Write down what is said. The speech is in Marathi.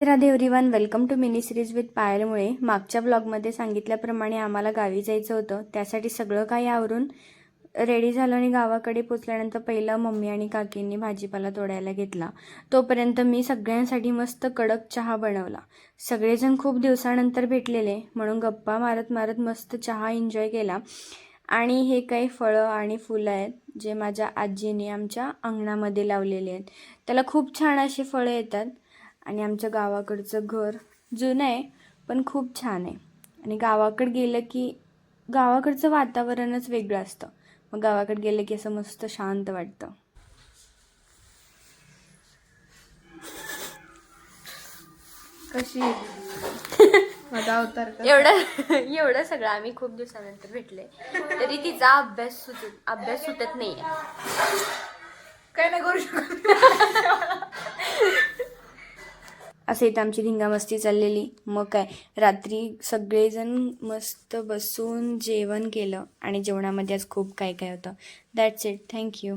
Radhe everyone, welcome to mini series with पायलमुळे. मागच्या ब्लॉगमध्ये सांगितल्याप्रमाणे आम्हाला गावी जायचं होतं. त्यासाठी सगळं काही आवरून रेडी झालं आणि गावाकडे पोचल्यानंतर पहिलं मम्मी आणि काकींनी भाजीपाला तोडायला घेतला. तोपर्यंत मी सगळ्यांसाठी मस्त कडक चहा बनवला. सगळेजण खूप दिवसानंतर भेटलेले म्हणून गप्पा मारत मारत मस्त चहा एन्जॉय केला. आणि हे काही फळं आणि फुलं आहेत जे माझ्या आजीने आमच्या अंगणामध्ये लावलेले आहेत. त्याला खूप छान अशी फळं येतात. आणि आमच्या गावाकडचं घर जुनं आहे पण खूप छान आहे. आणि गावाकडे गेलं की गावाकडचं वातावरणच वेगळं असतं. मग गावाकडे गेलं की असं मस्त शांत वाटतं. कशी माझा अवतार एवढं सगळं आम्ही खूप दिवसानंतर भेटले तरी तिचा अभ्यास सुटत नाही. काय नाही करू शकत. असं इथं आमची धिंगामस्ती चाललेली. मग काय, रात्री सगळेजण मस्त बसून जेवण केलं आणि जेवणामध्ये आज खूप काय काय होतं. That's it. थँक्यू.